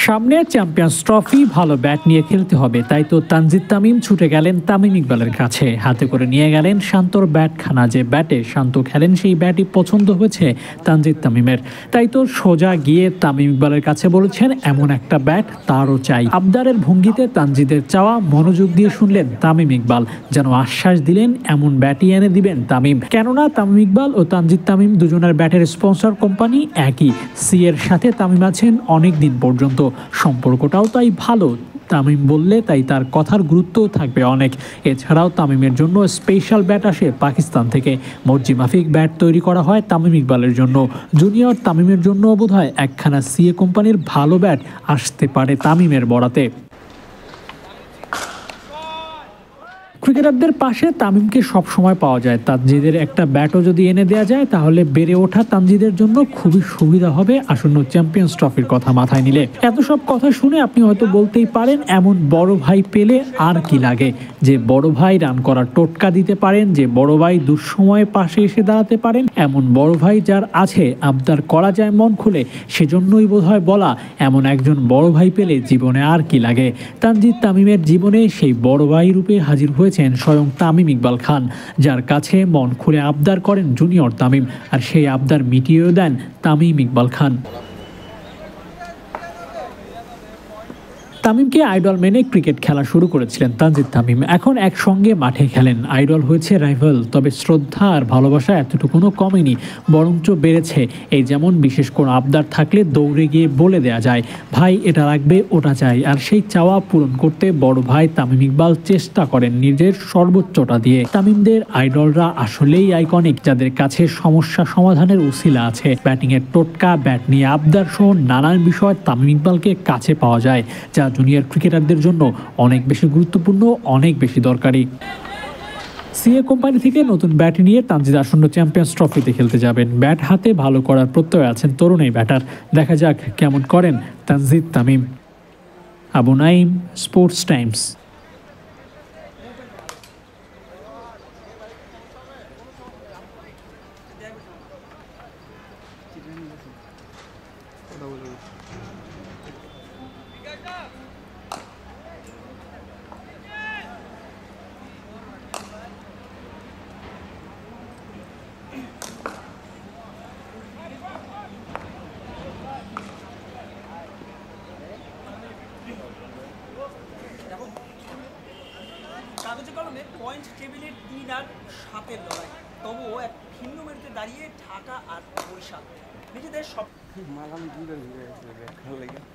সামনে champions trophy, ভালো bat নিয়ে খেলতে হবে, তাই তো তানজিদ তামিম ছুটে গেলেন তামিম ইকবালের কাছে। হাতে করে নিয়ে গেলেন শান্তর ব্যাটখানা। যে ব্যাটে শান্ত খেলেন সেই ব্যাটই পছন্দ হয়েছে তানজিদ তামিমের, তাই তো সোজা গিয়ে তামিম ইকবালের কাছে বলেছেন এমন একটা ব্যাট তারও চাই। আবদারের ভঙ্গিতে তানজিদের চাওয়া মনোযোগ দিয়ে শুনলেন তামিম ইকবাল, যেন আশ্বাস দিলেন এমন ব্যাটই এনে দিবেন তামিম। কেননা তামিম ইকবাল ও তানজিদ তামিম দুজনের ব্যাটের স্পন্সর কোম্পানি একই। সি এর সাথে তামিম আছেন অনেক দিন পর্যন্ত, সম্পর্কটাও তাই ভালো। তামিম বললে তাই তার কথার গুরুত্বও থাকবে অনেক। এছাড়াও তামিমের জন্য স্পেশাল ব্যাট আসে পাকিস্তান থেকে। মর্জি মাফিক ব্যাট তৈরি করা হয় তামিম ইকবালের জন্য। জুনিয়র তামিমের জন্য বোধহয় একখানা সিএ কোম্পানির ভালো ব্যাট আসতে পারে তামিমের বরাতে। ক্রিকেটারদের পাশে তামিমকে সবসময় পাওয়া যায়। তানজিদের একটা ব্যাটও যদি এনে দেওয়া যায় তাহলে বেড়ে ওঠা তানজিদের জন্য খুবই সুবিধা হবে আসন্ন চ্যাম্পিয়ন্স ট্রফির কথা মাথায় নিলে। এত সব কথা শুনে আপনি হয়তো বলতেই পারেন এমন বড় ভাই পেলে আর কি লাগে, যে বড় ভাই রান করার টোটকা দিতে পারেন, যে বড় ভাই দুঃসময়ে পাশে এসে দাঁড়াতে পারেন। এমন বড় ভাই যার আছে আবদার করা যায় মন খুলে, সেজন্যই বোধহয় বলা এমন একজন বড় ভাই পেলে জীবনে আর কি লাগে। তানজিদ তামিমের জীবনে সেই বড় ভাই রূপে হাজির হয়েছেন স্বয়ং তামিম ইকবাল খান, যার কাছে মন খুলে আবদার করেন জুনিয়র তামিম, আর সেই আবদার মিটিয়েও দেন তামিম ইকবাল খান। তামিমকে আইডল মেনে ক্রিকেট খেলা শুরু করেছিলেন তানজিদ তামিম। এখন একসঙ্গে মাঠে খেলেন। আইডল হয়েছে রাইভাল, তবে শ্রদ্ধা আর ভালোবাসা এতটুকুনও কমেনি, বরঞ্চ বেড়েছে। এই যেমন বিশেষ কোনো আবদার থাকলে দৌড়ে গিয়ে বলে দেয়া যায় ভাই এটা লাগবে, ওটা চাই, আর সেই চাওয়া পূরণ করতে বড় ভাই তামিম ইকবাল চেষ্টা করেন নিজের সর্বোচ্চটা দিয়ে। তামিমদের আইডলরা আসলেই আইকনিক, যাদের কাছে সমস্যা সমাধানের উছিলা আছে। ব্যাটিংয়ের টোটকা, ব্যাট নিয়ে আবদার সহ নানান বিষয় তামিম ইকবালকে কাছে পাওয়া যায়, যা জুনিয়র ক্রিকেটারদের জন্য অনেক বেশি গুরুত্বপূর্ণ, অনেক বেশি দরকারি। সিএ কোম্পানি থেকে নতুন ব্যাট নিয়ে তানজিদ আসন্ন চ্যাম্পিয়ন্স ট্রফিতে খেলতে যাবেন। ব্যাট হাতে ভালো করার প্রত্যয় আছেন তরুণ এই ব্যাটার। দেখা যাক কেমন করেন তানজিদ তামিম। Abu Naim, Sports Times. কাগজে কলমে পয়েন্ট টেবিলের ৩ আর ৭-এর লড়াই, তবুও এক ভিন্ন মেরুতে দাঁড়িয়ে ঢাকা আর বরিশাল নিজেদের সব মালাম দূরে ঘুরে গেছে